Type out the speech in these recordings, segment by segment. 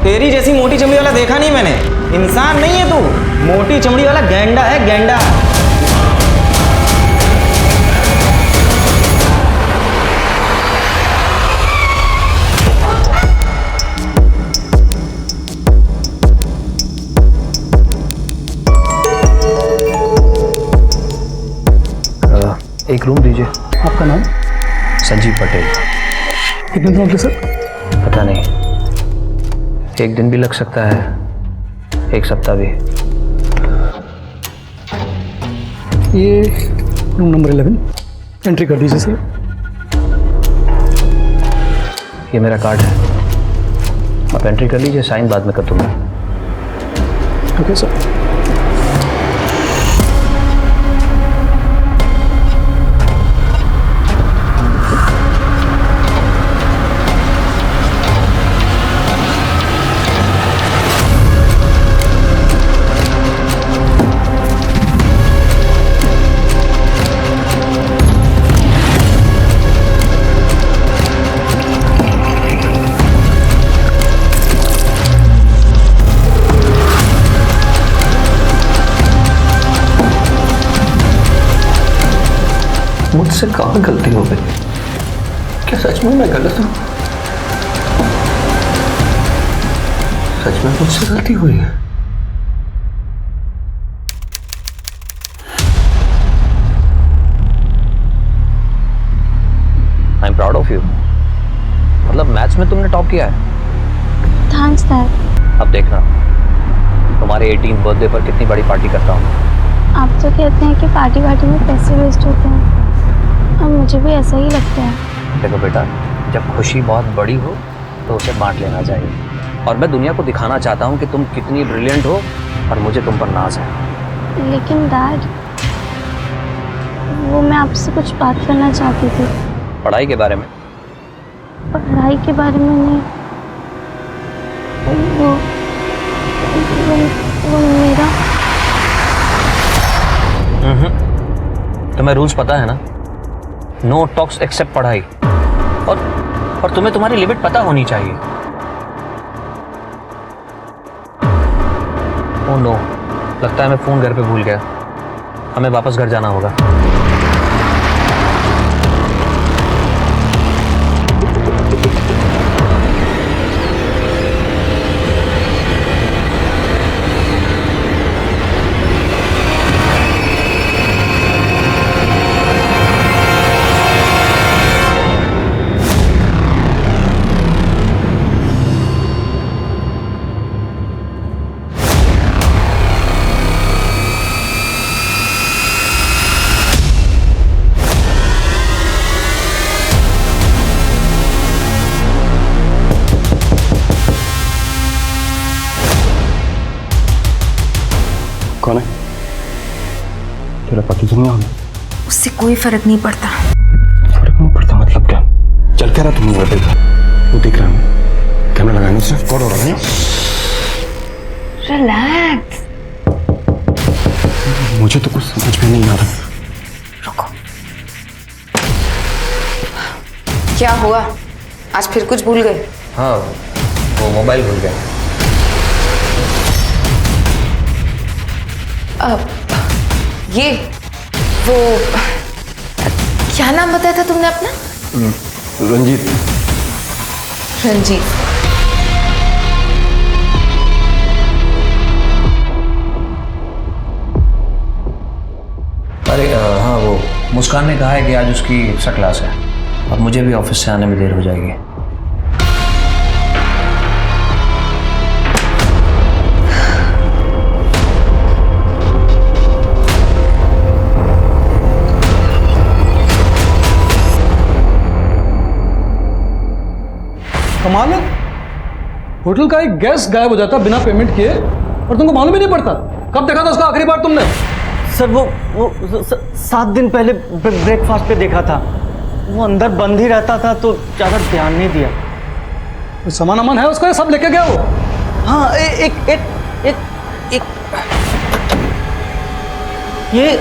तेरी जैसी मोटी चमड़ी वाला देखा नहीं मैंने। इंसान नहीं है तू, मोटी चमड़ी वाला गैंडा है, गैंडा। एक रूम दीजिए। आपका नाम? संजीव पटेल। कितने दिन होंगे सर? पता नहीं, एक दिन भी लग सकता है, एक सप्ताह भी। ये रूम नंबर 11 एंट्री कर दीजिए सर। ये मेरा कार्ड है, आप एंट्री कर लीजिए, साइन बाद में कर दूंगा। Okay sir. मुझसे कहाँ गलती हो गई? क्या सच में मैं गलत हूँ? सच में मुझसे गलती हुई है? I am proud of you. मतलब मैथ्स में तुमने टॉप किया है। Thanks dad. अब देखना तुम्हारे 18th बर्थडे पर कितनी बड़ी पार्टी करता हूँ। आप तो कहते हैं कि पार्टी वार्टी में पैसे वेस्ट होते हैं, और मुझे भी ऐसा ही लगता है। देखो बेटा, जब खुशी बहुत बड़ी हो तो उसे बांट लेना चाहिए, और मैं दुनिया को दिखाना चाहता हूँ कि तुम कितनी ब्रिलियंट हो और मुझे तुम पर नाज है। लेकिन डैड, वो मैं आपसे कुछ बात करना चाहती थी। पढ़ाई के बारे में? पढ़ाई के बारे में नहीं, वो मेरा। तुम्हें रूल्स पता है ना? नो टॉक्स एक्सेप्ट पढ़ाई। और तुम्हें तुम्हारी लिमिट पता होनी चाहिए। ओह नो, लगता है मैं फोन घर पे भूल गया। हमें वापस घर जाना होगा। कौन है? तेरा पति तो नहीं होगा? उससे कोई फर्क नहीं पड़ता। फर्क नहीं पड़ता मतलब क्या? चल क्या रहा तुम? वो देख रहा हूँ, कैमरा लगाने से कौन हो रहा है? रिलैक्स। मुझे तो कुछ समझ में नहीं आ रहा। रुको। क्या हुआ? आज फिर कुछ भूल गए? हाँ, वो मोबाइल भूल गया। ये वो क्या नाम बताया था तुमने अपना? रंजीत। रंजीत। अरे हाँ, वो मुस्कान ने कहा है कि आज उसकी एक्स्ट्रा क्लास है, और मुझे भी ऑफिस से आने में देर हो जाएगी। कमाल है, होटल का एक गेस्ट गायब हो जाता बिना पेमेंट किए और तुमको मालूम ही नहीं पड़ता। कब देखा था उसका आखिरी बार तुमने? सर वो 7 दिन पहले ब्रेकफास्ट पे देखा था। वो अंदर बंद ही रहता था तो ज़्यादा ध्यान नहीं दिया। सामान अमान है उसका? सब लेके गया वो? हाँ, एक ये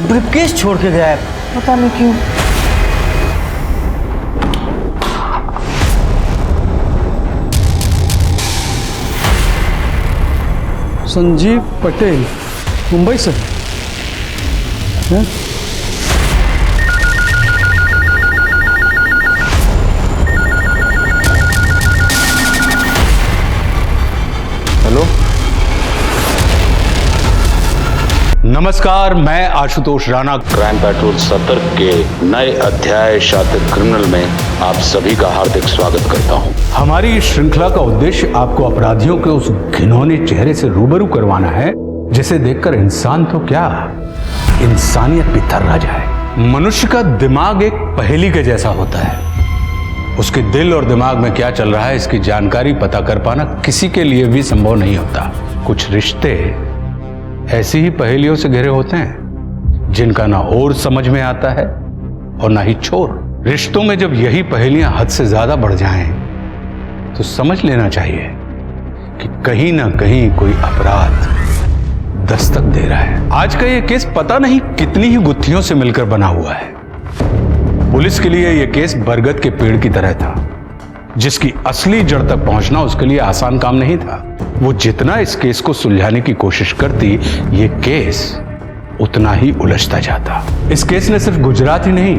ब्रीफकेस छोड़ के गया है, पता नहीं क्यों। संजीव पटेल मुंबई से हैं? हेलो, नमस्कार, मैं आशुतोष राणा। क्राइम पेट्रोल सतर्क के नए अध्याय शातिर क्रिमिनल में आप सभी का हार्दिक स्वागत करता हूं। हमारी इस श्रृंखला का उद्देश्य आपको अपराधियों के उस घिनौने चेहरे से रूबरू करवाना है जिसे देखकर इंसान तो क्या, इंसानियत भी थर्रा जाए। मनुष्य का दिमाग एक पहेली के जैसा होता है। उसके दिल और दिमाग में क्या चल रहा है इसकी जानकारी पता कर पाना किसी के लिए भी संभव नहीं होता। कुछ रिश्ते ऐसी ही पहेलियों से घिरे होते हैं जिनका ना ओर समझ में आता है और ना ही छोर। रिश्तों में जब यही पहेलियां हद से ज्यादा बढ़ जाएं तो समझ लेना चाहिए कि कहीं ना कहीं कोई अपराध दस्तक दे रहा है। आज का यह केस पता नहीं कितनी ही गुत्थियों से मिलकर बना हुआ है। पुलिस के लिए यह केस बरगद के पेड़ की तरह था जिसकी असली जड़ तक पहुंचना उसके लिए आसान काम नहीं था। वो जितना इस केस को सुलझाने की कोशिश करती, ये केस उतना ही उलझता जाता। इस केस ने सिर्फ गुजरात ही नहीं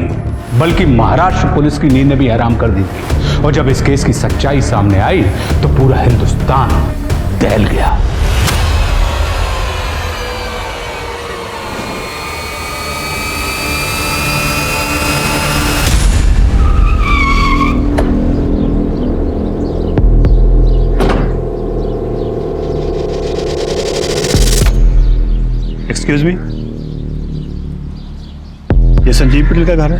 बल्कि महाराष्ट्र पुलिस की नींद भी हराम कर दी थी। और जब इस केस की सच्चाई सामने आई तो पूरा हिंदुस्तान दहल गया। एक्सक्यूज मी, ये संजीव पटेल का घर है?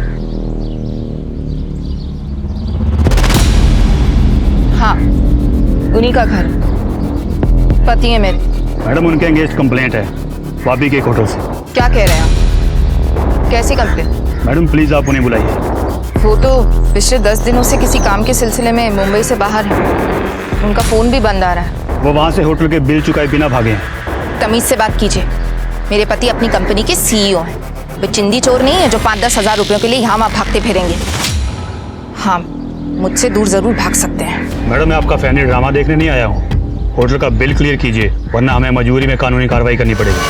हाँ, उन्हीं का घर। पति है मेरे। मैडम, उनके एंगेज कंप्लेंट है वापी के एक होटल से। क्या कह रहे हैं आप? कैसी कंप्लेंट? मैडम प्लीज आप उन्हें बुलाइए। वो तो पिछले 10 दिनों से किसी काम के सिलसिले में मुंबई से बाहर है। उनका फोन भी बंद आ रहा है। वो वहां से होटल के बिल चुकाए बिना भागे हैं। तमीज से बात कीजिए। मेरे पति अपनी कंपनी के सीईओ हैं। वे चिंदी चोर नहीं है जो 5-10 हज़ार रुपयों के लिए यहाँ वहाँ भागते फिरेंगे। हाँ, मुझसे दूर जरूर भाग सकते हैं। मैडम, मैं आपका फैमिली ड्रामा देखने नहीं आया हूँ। होटल का बिल क्लियर कीजिए वरना हमें मजबूरी में कानूनी कार्रवाई करनी पड़ेगी।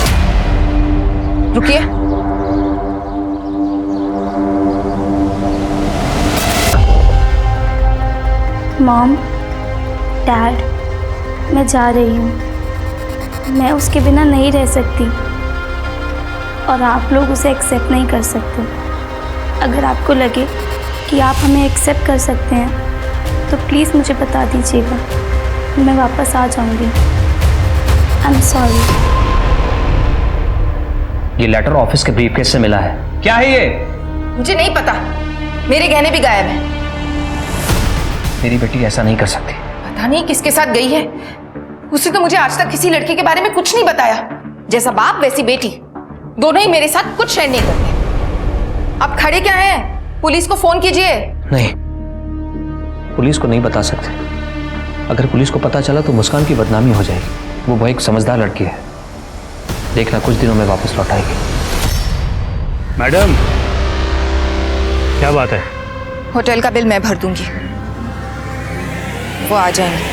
रुकिए। मॉम, डैड, मैं जा रही हूँ। मैं उसके बिना नहीं रह सकती और आप लोग उसे एक्सेप्ट नहीं कर सकते। अगर आपको लगे कि आप हमें एक्सेप्ट कर सकते हैं तो प्लीज़ मुझे बता दीजिएगा, मैं वापस आ जाऊंगी। I am sorry. ये लेटर ऑफिस के ब्रीफकेस से मिला है। क्या है ये? मुझे नहीं पता। मेरे गहने भी गायब हैं। मेरी बेटी ऐसा नहीं कर सकती। पता नहीं किसके साथ गई है। उसने तो मुझे आज तक किसी लड़के के बारे में कुछ नहीं बताया। जैसा बाप वैसी बेटी, दोनों ही मेरे साथ कुछ शेयर नहीं करते। अब खड़े क्या हैं? पुलिस को फोन कीजिए। नहीं, पुलिस को नहीं बता सकते। अगर पुलिस को पता चला तो मुस्कान की बदनामी हो जाएगी। वो बहुत एक समझदार लड़की है। देखना कुछ दिनों में वापस लौट आएगी। मैडम, क्या बात है? होटल का बिल मैं भर दूंगी, वो आ जाएंगे।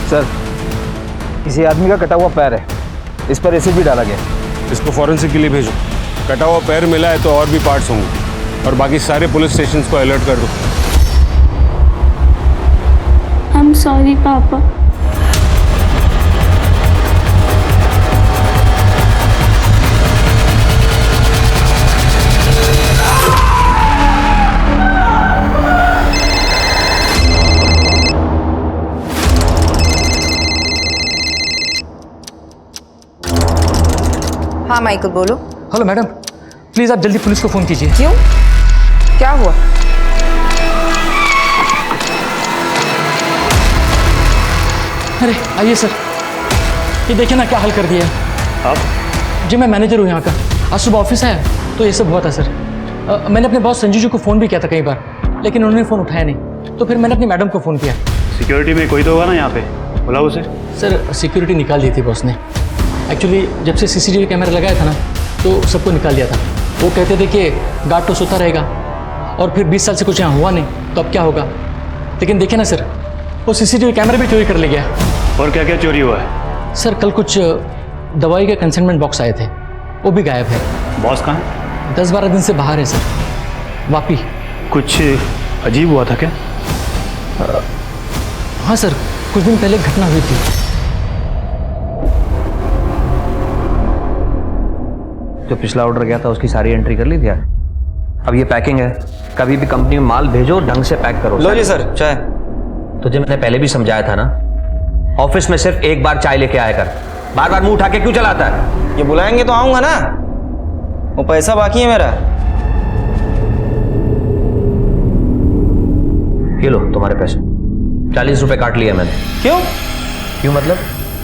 सर, किसी आदमी का कटा हुआ पैर है। इस पर एसिड भी डाला गया। इसको फॉरेंसिक के लिए भेजो। कटा हुआ पैर मिला है तो और भी पार्ट्स होंगे। और बाकी सारे पुलिस स्टेशंस को अलर्ट कर दो। आई एम सॉरी पापा। हाँ माइकल बोलो। हेलो मैडम, प्लीज़ आप जल्दी पुलिस को फ़ोन कीजिए। क्यों, क्या हुआ? अरे आइए सर, ये देखिए ना क्या हाल कर दिया है। आप? जी मैं मैनेजर हूँ यहाँ का। आज सुबह ऑफिस आया तो ये सब हुआ था सर। मैंने अपने बॉस संजू जी को फ़ोन भी किया था कई बार, लेकिन उन्होंने फ़ोन उठाया नहीं, तो फिर मैंने अपनी मैडम को फ़ोन किया। सिक्योरिटी में कोई तो होगा ना यहाँ पे, बुलाओ उसे। सर सिक्योरिटी निकाल दी थी बॉस ने। एक्चुअली जब से सीसीटीवी कैमरा लगाया था ना, तो सबको निकाल दिया था। वो कहते थे कि गार्ड तो सोता रहेगा, और फिर 20 साल से कुछ यहाँ हुआ नहीं, तो अब क्या होगा। लेकिन देखिए ना सर, वो सीसीटीवी कैमरा भी चोरी कर ले गया। और क्या क्या चोरी हुआ है? सर कल कुछ दवाई के कंसाइनमेंट बॉक्स आए थे, वो भी गायब है। बॉस कहाँ है? 10-12 दिन से बाहर है सर। वापी। कुछ अजीब हुआ था क्या? हाँ सर, कुछ दिन पहले घटना हुई थी। जो पिछला ऑर्डर गया था उसकी सारी एंट्री कर ली थी। अब ये पैकिंग है, कभी भी कंपनी में माल भेजो ढंग से पैक करो। लो जी सर चाय। तुझे मैंने पहले भी समझाया था ना, ऑफिस में सिर्फ एक बार चाय लेके आया कर, बार बार मुंह उठा के क्यों चलाता है? ये बुलाएंगे तो आऊंगा ना, वो पैसा बाकी है मेरा। ये लो तुम्हारे पैसे, 40 रुपए काट लिया मैंने। क्यों? क्यों मतलब?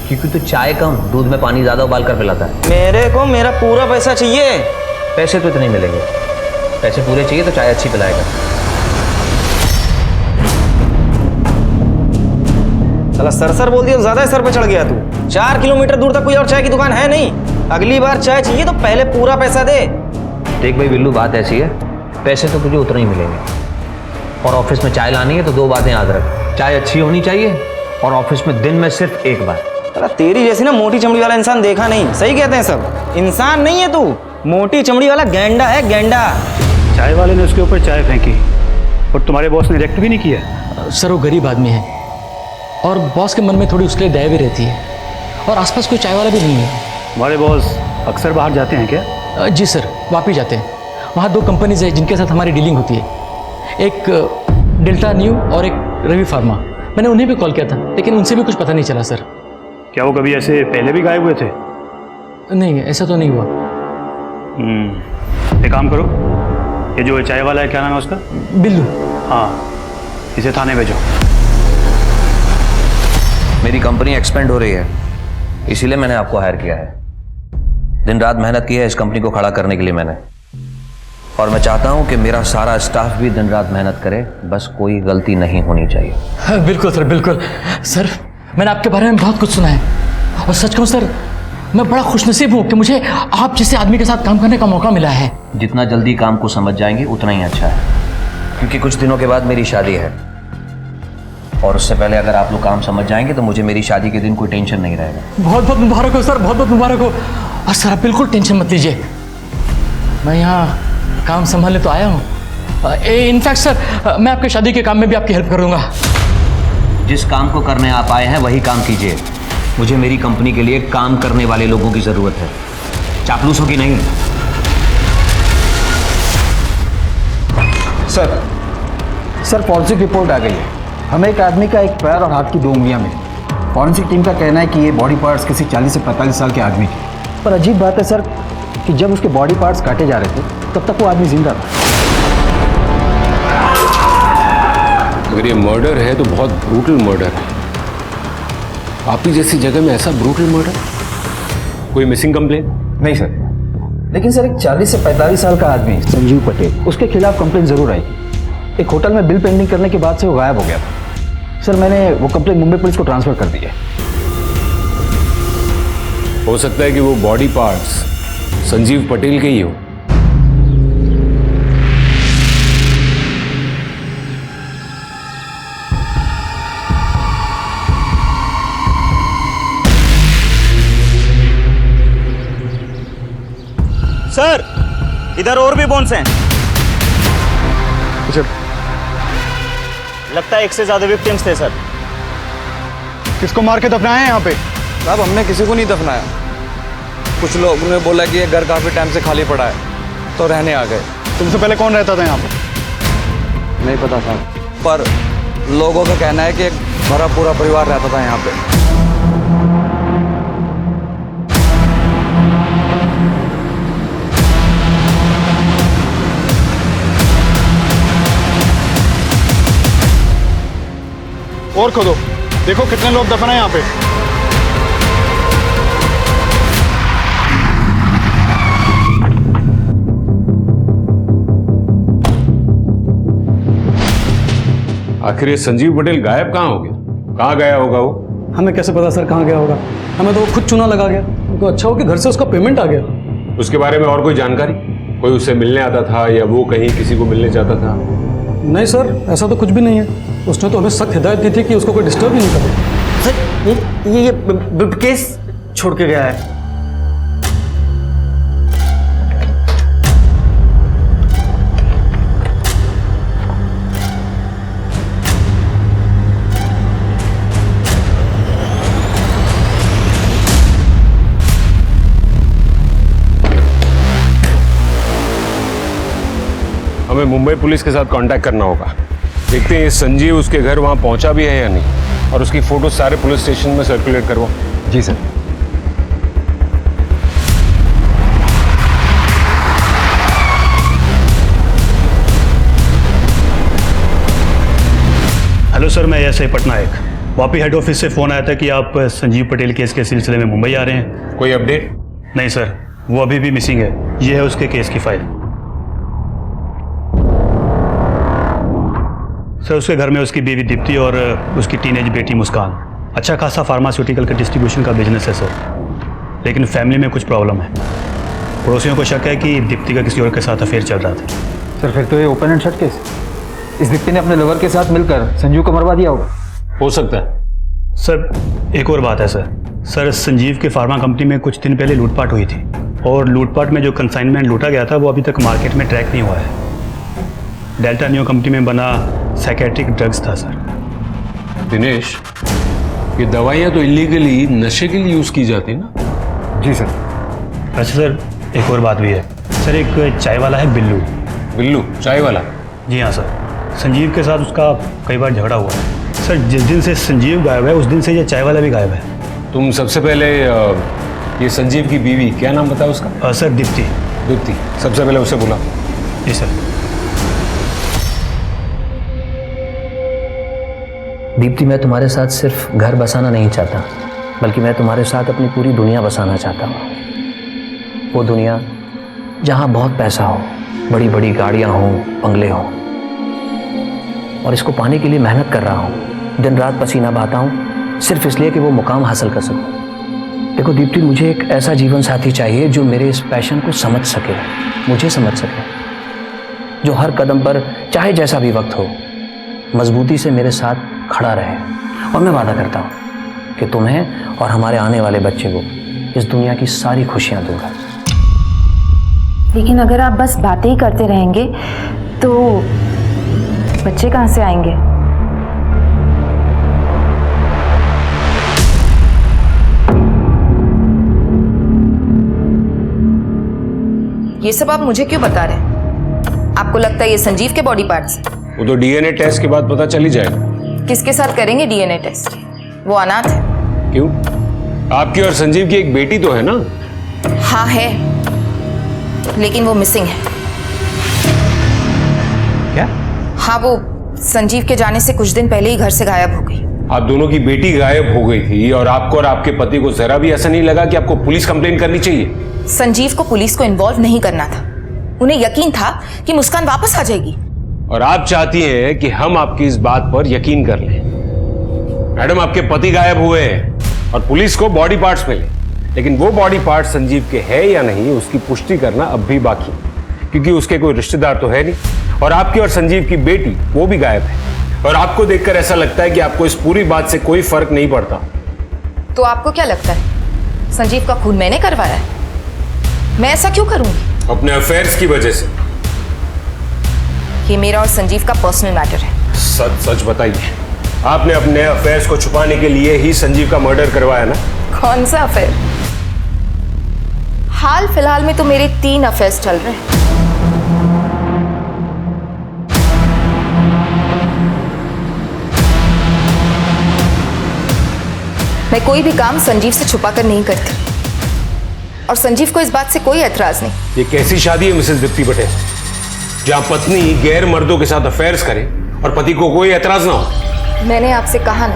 क्योंकि तू चाय कम दूध में पानी ज्यादा उबाल कर पिलाता है। मेरे को मेरा पूरा पैसा चाहिए। पैसे तो इतने मिलेंगे, पैसे पूरे चाहिए तो चाय अच्छी पिलाएगा। साला सर बोल दिया तो ज्यादा सर पे चढ़ गया तू। 4 किलोमीटर दूर तक कोई और चाय की दुकान है नहीं। अगली बार चाय चाहिए तो पहले पूरा पैसा दे। देख भाई बिल्लू, बात ऐसी है, पैसे तो तुझे उतने ही मिलेंगे, और ऑफिस में चाय लानी है तो 2 बातें याद रख, चाय अच्छी होनी चाहिए और ऑफिस में दिन में सिर्फ 1 बार। साला तेरी जैसी ना मोटी चमड़ी वाला इंसान देखा नहीं। सही कहते हैं सब, इंसान नहीं है तू, मोटी चमड़ी वाला गैंडा है, गैंडा। चाय वाले ने उसके ऊपर चाय फेंकी और तुम्हारे बॉस ने रिएक्ट भी नहीं किया। सर वो गरीब आदमी है, और बॉस के मन में थोड़ी उसके लिए दया भी रहती है, और आसपास कोई चाय वाला भी नहीं है। तुम्हारे बॉस अक्सर बाहर जाते हैं क्या? जी सर, वापी जाते हैं। वहाँ 2 कंपनीज है जिनके साथ हमारी डीलिंग होती है, एक डेल्टा न्यू और एक रवि फार्मा। मैंने उन्हें भी कॉल किया था, लेकिन उनसे भी कुछ पता नहीं चला सर। क्या वो कभी ऐसे पहले भी गायब हुए थे? नहीं, ऐसा तो नहीं हुआ। एक काम करो, ये जो चाय वाला है क्या नाम है उसका? बिल्लू। हाँ, इसे थाने भेजो। मेरी कंपनी एक्सपेंड हो रही है, इसीलिए मैंने आपको हायर किया है। दिन रात मेहनत की है इस कंपनी को खड़ा करने के लिए मैंने, और मैं चाहता हूं कि मेरा सारा स्टाफ भी दिन रात मेहनत करे, बस कोई गलती नहीं होनी चाहिए। हाँ, बिल्कुल सर, बिल्कुल। सर मैंने आपके बारे में बहुत कुछ सुना है, और सच कहूँ सर मैं बड़ा खुशनसीब हूँ कि मुझे आप जैसे आदमी के साथ काम करने का मौका मिला है। जितना जल्दी काम को समझ जाएंगे उतना ही अच्छा है, क्योंकि कुछ दिनों के बाद मेरी शादी है, और उससे पहले अगर आप लोग काम समझ जाएंगे तो मुझे मेरी शादी के दिन कोई टेंशन नहीं रहेगा। बहुत बहुत मुबारक हो सर, बहुत बहुत मुबारक हो। और सर आप बिल्कुल टेंशन मत लीजिए, मैं यहाँ काम संभालने तो आया हूँ। इनफैक्ट सर मैं आपके शादी के काम में भी आपकी हेल्प करूँगा। जिस काम को करने आप आए हैं वही काम कीजिए। मुझे मेरी कंपनी के लिए काम करने वाले लोगों की ज़रूरत है, चापलूसों की नहीं। सर फॉरेंसिक रिपोर्ट आ गई है। हमें एक आदमी का 1 पैर और हाथ की 2 उंगलियां मिली। फॉरेंसिक टीम का कहना है कि ये बॉडी पार्ट्स किसी 40 से 45 साल के आदमी के। पर अजीब बात है सर कि जब उसके बॉडी पार्ट्स काटे जा रहे थे तब तक वो आदमी जिंदा था। अगर ये मर्डर है तो बहुत ब्रूटल मर्डर है। आपकी जैसी जगह में ऐसा ब्रूटल मर्डर? कोई मिसिंग कंप्लेन? नहीं सर, लेकिन सर एक 40 से 45 साल का आदमी संजीव पटेल, उसके खिलाफ कंप्लेन जरूर आई। एक होटल में बिल पेंडिंग करने के बाद से वो गायब हो गया था। सर मैंने वो कंप्लेन मुंबई पुलिस को ट्रांसफर कर दी है। हो सकता है कि वो बॉडी पार्ट्स संजीव पटेल के ही हो। सर इधर और भी बोन्स हैं। लगता है 1 से ज्यादा विक्टिम्स थे सर। किसको मार के दफनाए हैं यहाँ पे? साहब हमने किसी को नहीं दफनाया। कुछ लोगों ने बोला कि ये घर काफी टाइम से खाली पड़ा है तो रहने आ गए। तुमसे पहले कौन रहता था यहाँ पे? नहीं पता साहब, पर लोगों का कहना है कि एक भरा पूरा परिवार रहता था यहाँ पे। और खोदो, देखो कितने लोग दफन है यहाँ पे। आखिर ये संजीव पटेल गायब कहाँ हो गया? कहाँ गया होगा वो? हमें कैसे पता सर कहाँ गया होगा? हमें तो वो खुद चुना लगा गया। तो अच्छा हो कि घर से उसका पेमेंट आ गया। उसके बारे में और कोई जानकारी? कोई उससे मिलने आता था या वो कहीं किसी को मिलने जाता था? नहीं सर, ऐसा तो कुछ भी नहीं है। उसने तो हमें सख्त हिदायत दी थी कि उसको कोई डिस्टर्ब ही नहीं करे। सर ये केस छोड़ के गया है। हमें मुंबई पुलिस के साथ कांटेक्ट करना होगा। देखते हैं ये संजीव उसके घर वहां पहुंचा भी है या नहीं, और उसकी फोटो सारे पुलिस स्टेशन में सर्कुलेट करवाओ। जी सर। हेलो सर, मैं SI Patnaik. Vapi head office से फ़ोन आया था कि आप संजीव पटेल केस के सिलसिले में मुंबई आ रहे हैं। कोई अपडेट? नहीं सर, वो अभी भी मिसिंग है। ये है उसके केस की फाइल। सर उसके घर में उसकी बीवी दीप्ति और उसकी टीनेज बेटी मुस्कान। अच्छा खासा फार्मास्यूटिकल का डिस्ट्रीब्यूशन का बिजनेस है सर, लेकिन फैमिली में कुछ प्रॉब्लम है। पड़ोसियों को शक है कि दीप्ति का किसी और के साथ अफेयर चल रहा था। सर फिर तो ये ओपन एंड शट केस। इस दीप्ति ने अपने लवर के साथ मिलकर संजीव को मरवा दिया होगा। हो सकता है। सर एक और बात है सर संजीव के फार्मा कंपनी में कुछ दिन पहले लूटपाट हुई थी, और लूटपाट में जो कंसाइनमेंट लूटा गया था वो अभी तक मार्केट में ट्रैक नहीं हुआ है। डेल्टा न्यू कंपनी में बना साइकेट्रिक ड्रग्स था सर। दिनेश, ये दवाइयाँ तो इलीगली नशे के लिए यूज़ की जाती ना? जी सर। अच्छा सर एक और बात भी है सर, एक चाय वाला है बिल्लू। बिल्लू चाय वाला? जी हाँ सर, संजीव के साथ उसका कई बार झगड़ा हुआ है सर। जिस दिन से संजीव गायब है उस दिन से ये चाय वाला भी गायब है। तुम सबसे पहले ये संजीव की बीवी, क्या नाम बताया उसका? सर दीप्ति। दीप्ति, सबसे पहले उसे बुला। जी सर। दीप्ति, मैं तुम्हारे साथ सिर्फ घर बसाना नहीं चाहता, बल्कि मैं तुम्हारे साथ अपनी पूरी दुनिया बसाना चाहता हूँ। वो दुनिया जहाँ बहुत पैसा हो, बड़ी बड़ी गाड़ियाँ हों, बंगले हों, और इसको पाने के लिए मेहनत कर रहा हूँ। दिन रात पसीना बहाता हूँ सिर्फ इसलिए कि वो मुकाम हासिल कर सकूँ। देखो दीप्ति, मुझे एक ऐसा जीवन साथी चाहिए जो मेरे इस पैशन को समझ सके, मुझे समझ सके, जो हर कदम पर चाहे जैसा भी वक्त हो मजबूती से मेरे साथ खड़ा रहे। और मैं वादा करता हूँ कि तुम्हें और हमारे आने वाले बच्चे को इस दुनिया की सारी खुशियाँ दूंगा। लेकिन अगर आप बस बातें ही करते रहेंगे तो बच्चे कहाँ से आएंगे? ये सब आप मुझे क्यों बता रहे हैं? आपको लगता है ये संजीव के बॉडी पार्ट्स? वो तो डीएनए टेस्ट के बाद पता चल ही जाएगा। किसके साथ करेंगे डीएनए टेस्ट? वो अनाथ है। क्यों? आपकी और संजीव की एक बेटी तो है ना? हाँ है, लेकिन वो मिसिंग है। क्या? हाँ, वो संजीव के जाने से कुछ दिन पहले ही घर से गायब हो गई। आप दोनों की बेटी गायब हो गई थी और आपको और आपके पति को जरा भी ऐसा नहीं लगा कि आपको पुलिस कंप्लेन करनी चाहिए? संजीव को पुलिस को इन्वॉल्व नहीं करना था। उन्हें यकीन था कि मुस्कान वापस आ जाएगी। और आप चाहती हैं कि हम आपकी इस बात पर यकीन कर लें। मैडम, आपके पति गायब हुए हैं और पुलिस को बॉडी पार्ट्स मिले, लेकिन वो बॉडी पार्ट संजीव के है या नहीं उसकी पुष्टि करना अब भी बाकी, क्योंकि उसके कोई रिश्तेदार तो है नहीं, और आपकी और संजीव की बेटी वो भी गायब है। और आपको देखकर ऐसा लगता है कि आपको इस पूरी बात से कोई फर्क नहीं पड़ता। तो आपको क्या लगता है संजीव का खून मैंने करवाया है? मैं ऐसा क्यों करूंगी? अपने अफेयर्स की वजह से। ये मेरा और संजीव का पर्सनल मैटर है। सच सच बताइए, आपने अपने अफेयर्स को छुपाने के लिए ही संजीव का मर्डर करवाया ना? कौन सा अफेयर? हाल फिलहाल में तो मेरे 3 अफेयर्स चल रहे हैं। मैं कोई भी काम संजीव से छुपाकर नहीं करती, और संजीव को इस बात से कोई एतराज नहीं। ये कैसी शादी है मिसेस दीप्ति पटेल, जहां पत्नी गैर मर्दों के साथ अफेयर्स करे और पति को कोई एतराज ना हो? मैंने आपसे कहा ना,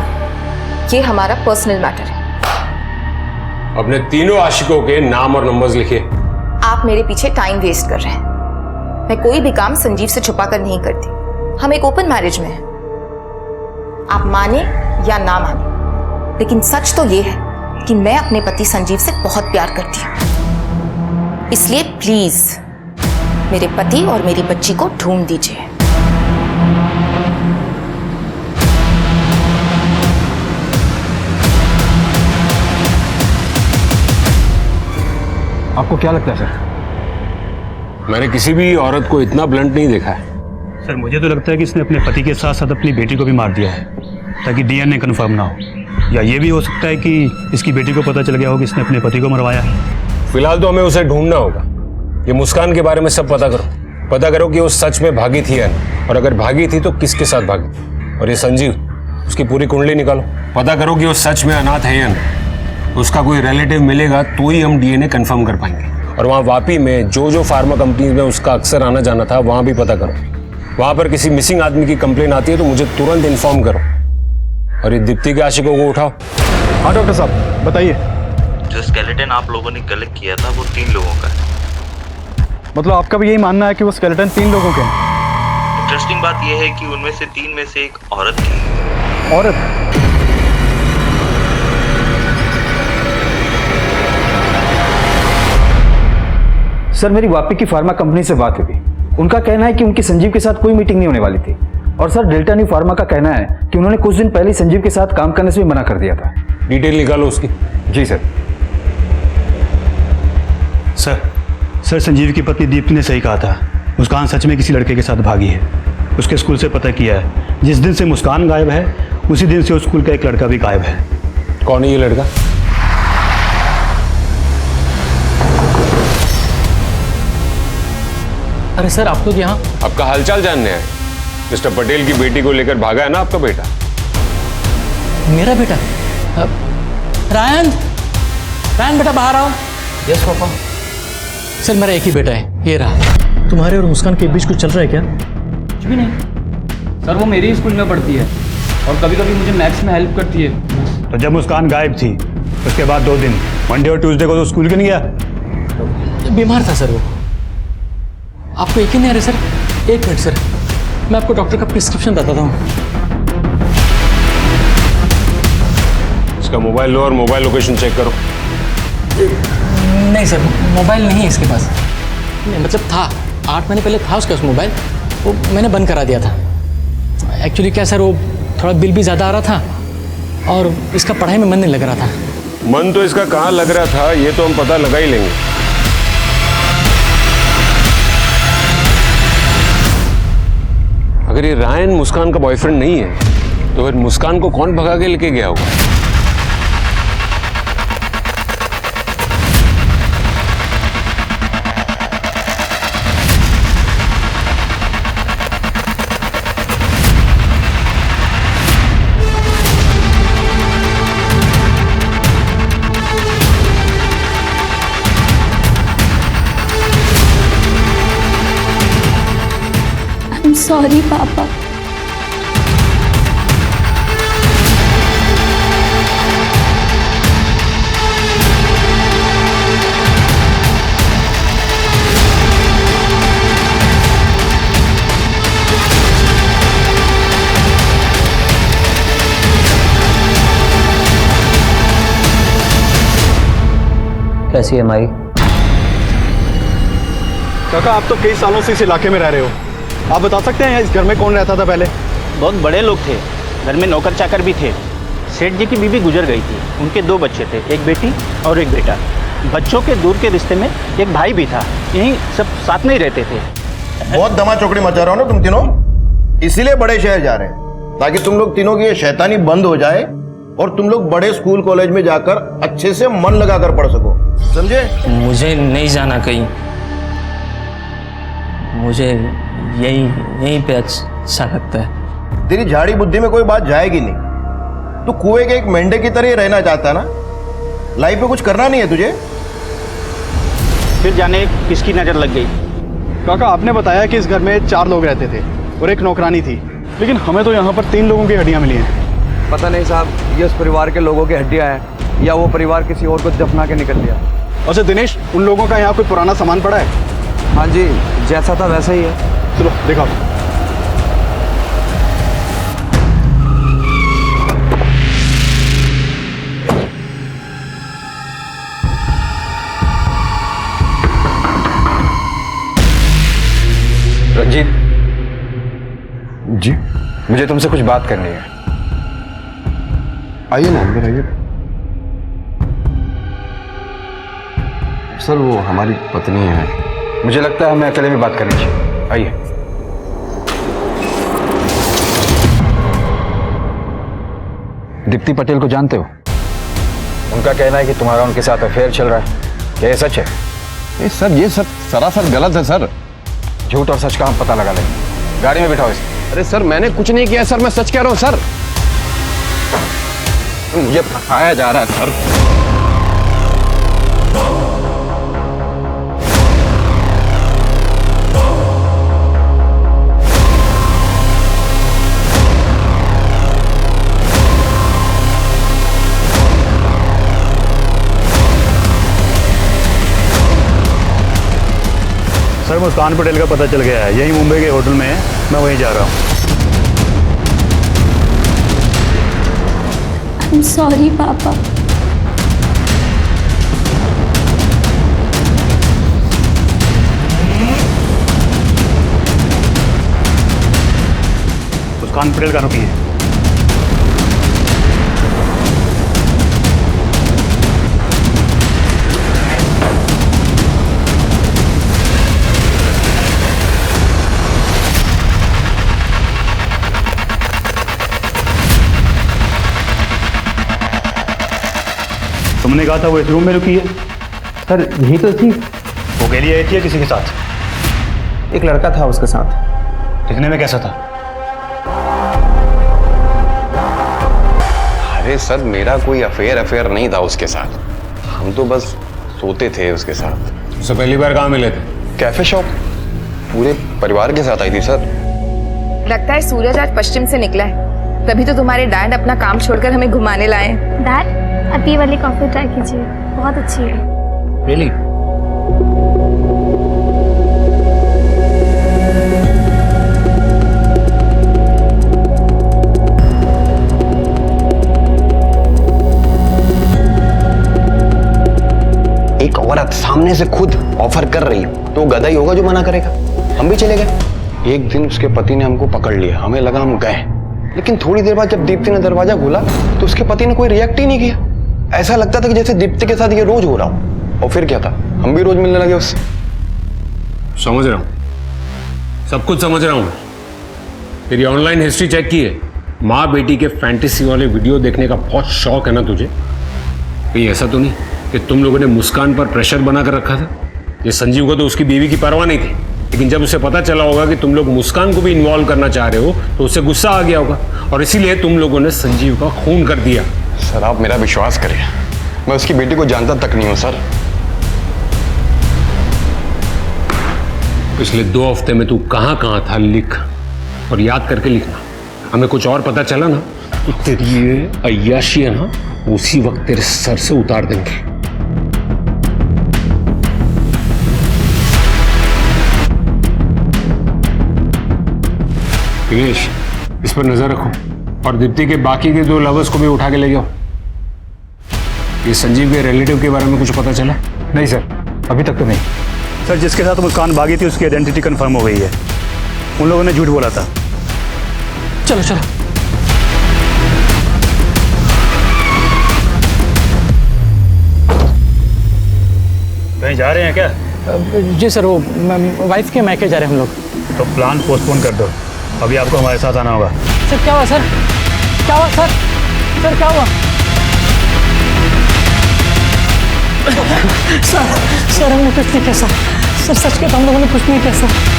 ये हमारा पर्सनल मैटर है। अपने तीनों आशिकों के नाम और नंबर्स लिखिए। आप मेरे पीछे टाइम वेस्ट कर रहे हैं। मैं कोई भी काम संजीव से छुपा कर नहीं करती। हम एक ओपन मैरिज में हैं। आप माने या ना माने, लेकिन सच तो ये है कि मैं अपने पति संजीव से बहुत प्यार करती हूं। इसलिए प्लीज मेरे पति और मेरी बच्ची को ढूंढ दीजिए। आपको क्या लगता है सर? मैंने किसी भी औरत को इतना ब्लंट नहीं देखा है। सर मुझे तो लगता है कि इसने अपने पति के साथ साथ अपनी बेटी को भी मार दिया है ताकि डीएनए कंफर्म ना हो। या ये भी हो सकता है कि इसकी बेटी को पता चल गया हो कि इसने अपने पति को मरवाया है। फिलहाल तो हमें उसे ढूंढना होगा। ये मुस्कान के बारे में सब पता करो। पता करो कि वो सच में भागी थी या नहीं, और अगर भागी थी तो किसके साथ भागी थी। और ये संजीव, उसकी पूरी कुंडली निकालो। पता करो कि वो सच में अनाथ है या नहीं। उसका कोई रिलेटिव मिलेगा तो ही हम डीएनए कंफर्म कर पाएंगे। और वहाँ वापी में जो फार्मा कंपनीज में उसका अक्सर आना जाना था, वहाँ भी पता करो। वहाँ पर किसी मिसिंग आदमी की कंप्लेन आती है तो मुझे तुरंत इन्फॉर्म करो। और ये दीप्ति के आशिकों को उठाओ। हाँ डॉक्टर साहब बताइए। जो स्केलेटन आप लोगों ने कलेक्ट किया था वो 3 लोगों का है। मतलब आपका भी यही मानना है कि वो स्केलेटन 3 लोगों के हैं? इंटरेस्टिंग बात यह है कि उनमें से 3 में से एक औरत थी। औरत? सर मेरी वापी की फार्मा कंपनी से बात हुई। उनका कहना है कि उनकी संजीव के साथ कोई मीटिंग नहीं होने वाली थी। और सर डेल्टा न्यू फार्मा का कहना है कि उन्होंने कुछ दिन पहले संजीव के साथ काम करने से भी मना कर दिया था। डिटेल निकालो उसकी। जी सर। सर संजीव की पत्नी दीप्ति ने सही कहा था। मुस्कान सच में किसी लड़के के साथ भागी है। उसके स्कूल से पता किया है। जिस दिन से मुस्कान गायब है उसी दिन से उस स्कूल का एक लड़का भी गायब है। कौन है ये लड़का? अरे सर आप लोग यहाँ? आपका हालचाल जानने आए। मिस्टर पटेल की बेटी को लेकर भागा है ना आपका बेटा? मेरा बेटा? रायन बेटा बाहर आओ। Yes papa. सर मेरा एक ही बेटा है, ये रहा। तुम्हारे और मुस्कान के बीच कुछ चल रहा है क्या? कुछ भी नहीं सर, वो मेरी स्कूल में पढ़ती है और कभी कभी मुझे मैथ्स में हेल्प करती है। तो जब मुस्कान गायब थी उसके बाद 2 दिन मंडे और ट्यूसडे को तो स्कूल क्यों नहीं गया? बीमार था सर वो। आपको यकीन नहीं आ रहा सर? 1 मिनट सर, मैं आपको डॉक्टर का प्रिस्क्रिप्शन बताता हूँ। इसका मोबाइल लो और मोबाइल लोकेशन चेक करो। नहीं सर, मोबाइल नहीं है इसके पास। नहीं, मतलब था 8 महीने पहले था उसके पास मोबाइल, वो मैंने बंद करा दिया था। एक्चुअली क्या सर, वो थोड़ा बिल भी ज़्यादा आ रहा था और इसका पढ़ाई में मन नहीं लग रहा था। मन तो इसका कहाँ लग रहा था ये तो हम पता लगा ही लेंगे। अगर ये रायन मुस्कान का बॉयफ्रेंड नहीं है तो फिर मुस्कान को कौन भगा के लेके गया होगा? सॉरी पापा। कैसी है माई? काका आप तो कई सालों से इस इलाके में रह रहे हो, आप बता सकते हैं इस घर में कौन रहता था पहले? बहुत बड़े लोग थे, घर में नौकर चाकर भी थे। सेठ जी की बीवी गुजर गई थी, उनके 2 बच्चे थे, एक बेटी और एक बेटा। बच्चों के दूर के रिश्ते में एक भाई भी था। यहीं सब साथ में ही रहते थे। बहुत दमा चौकड़ी मचा रहा हो ना तुम तीनों, इसीलिए बड़े शहर जा रहे हैं ताकि तुम लोग तीनों की ये शैतानी बंद हो जाए और तुम लोग बड़े स्कूल कॉलेज में जाकर अच्छे से मन लगाकर पढ़ सको, समझे? मुझे नहीं जाना कहीं, मुझे यहीं पे अच्छा लगता है। तेरी झाड़ी बुद्धि में कोई बात जाएगी नहीं। तू कुएं के एक मेंढे की तरह ही रहना चाहता ना, लाइफ में कुछ करना नहीं है तुझे। फिर जाने किसकी नजर लग गई। काका आपने बताया कि इस घर में 4 लोग रहते थे और एक नौकरानी थी। लेकिन हमें तो यहाँ पर 3 लोगों की हड्डियाँ मिली हैं। पता नहीं साहब, ये उस परिवार के लोगों की हड्डियां हैं या वो परिवार किसी और को दफना के निकल लिया। अच्छा दिनेश, उन लोगों का यहाँ कोई पुराना सामान पड़ा है? हाँ जी, जैसा था वैसा ही है। चलो देखा। रंजीत जी, मुझे तुमसे कुछ बात करनी है। आइए ना अंदर आइए। सर वो हमारी पत्नी है। मुझे लगता है हमें अकेले में बात करनी चाहिए। आइए। दीप्ति पटेल को जानते हो? उनका कहना है कि तुम्हारा उनके साथ अफेयर चल रहा है। क्या ये सच है? सर ये सब सरासर गलत है सर। झूठ और सच का हम पता लगा लेंगे। गाड़ी में बिठाओ इसे। अरे सर मैंने कुछ नहीं किया सर, मैं सच कह रहा हूँ सर। मुझे फंसाया जा रहा है सर। सर मुस्कान पटेल का पता चल गया है, यही मुंबई के होटल में है, मैं वहीं जा रहा हूँ। I'm sorry, पापा। मुस्कान पटेल का आरोपी है। तुमने कहा था वो इस रूम में रुकी है। सर यही तो थी। वो के लिए आई थी या किसी के साथ? एक लड़का था उसके साथ। दिखने में कैसा था? अरे सर मेरा कोई अफेयर नहीं था उसके साथ। हम तो बस सोते थे उसके साथ। उससे पहली बार कहाँ मिले थे? Cafe shop. पूरे परिवार के साथ आई थी सर। लगता है सूरज आज पश्चिम से निकला है, तभी तो तुम्हारे डैड अपना काम छोड़कर हमें घुमाने लाए। डैड, अब ये वाली कॉफ़ी ट्राई कीजिए, बहुत अच्छी है। रियली? एक औरत सामने से खुद ऑफर कर रही हो तो गधा ही होगा जो मना करेगा। हम भी चले गए। एक दिन उसके पति ने हमको पकड़ लिया, हमें लगा हम गए, लेकिन थोड़ी देर बाद जब दीप्ति ने दरवाजा खोला तो उसके पति ने कोई रिएक्ट ही नहीं किया। ऐसा लगता था कि जैसे दीप्ति के साथ ये रोज हो रहा हो। और फिर क्या था, हम भी रोज मिलने लगे उससे। समझ रहा हूँ, सब कुछ समझ रहा हूँ। तेरी ऑनलाइन हिस्ट्री चेक की है। माँ बेटी के फैंटेसी वाले वीडियो देखने का बहुत शौक है ना तुझे? कहीं ऐसा तो नहीं कि तुम लोगों ने मुस्कान पर प्रेशर बना कर रखा था? ये संजीव को तो उसकी बीवी की परवाह नहीं थी, लेकिन जब उसे पता चला होगा कि तुम लोग मुस्कान को भी इन्वॉल्व करना चाह रहे हो तो उसे गुस्सा आ गया होगा, और इसीलिए तुम लोगों ने संजीव का खून कर दिया। सर आप मेरा विश्वास करें, मैं उसकी बेटी को जानता तक नहीं हूं सर। पिछले 2 हफ्ते में तू कहाँ कहाँ था लिख, और याद करके लिखना। हमें कुछ और पता चला ना तो तेरी ये अय्याशी है ना, उसी वक्त तेरे सर से उतार देंगे। दिनेश, इस पर नजर रखो, और दीप्ति के बाकी के 2 लवर्स को भी उठा के ले जाओ। ये संजीव के रिलेटिव के बारे में कुछ पता चला? नहीं सर, अभी तक तो नहीं। सर जिसके साथ मुस्कान भागी थी उसकी आइडेंटिटी कंफर्म हो गई है। उन लोगों ने झूठ बोला था। चलो चलो। कहीं जा रहे हैं क्या? जी सर, वो वाइफ के मैके जा रहे हैं हम लोग। तो प्लान पोस्टपोन कर दो, अभी आपको हमारे साथ आना होगा। सर क्या हुआ सर? क्या हुआ सर? सर क्या हुआ? सर हमने कुछ नहीं किया सर। सर सच कहता हम लोगों ने कुछ नहीं किया सर।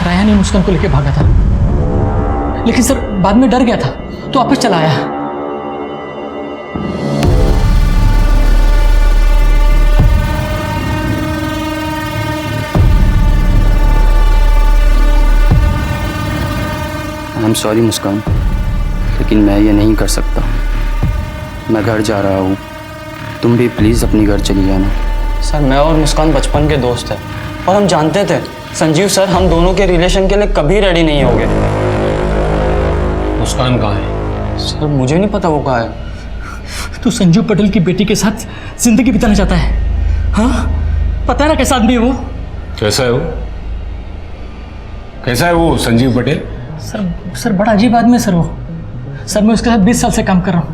रायहान ही मुस्कान को लेके भागा था, लेकिन सर बाद में डर गया था तो वापस चला आया। आई एम सॉरी मुस्कान, लेकिन मैं ये नहीं कर सकता। मैं घर जा रहा हूँ, तुम भी प्लीज़ अपनी घर चली जाना। सर मैं और मुस्कान बचपन के दोस्त हैं और हम जानते थे संजीव सर हम दोनों के रिलेशन के लिए कभी रेडी नहीं होंगे। मुस्कान कहाँ है? सर मुझे नहीं पता वो कहाँ है। तू संजीव पटेल की बेटी के साथ जिंदगी बिताना चाहता है? हाँ, पता है ना कैसा आदमी है वो? कैसा है वो? कैसा है वो संजीव पटेल? सर बड़ा अजीब आदमी है सर वो। सर मैं उसके साथ 20 साल से काम कर रहा हूँ,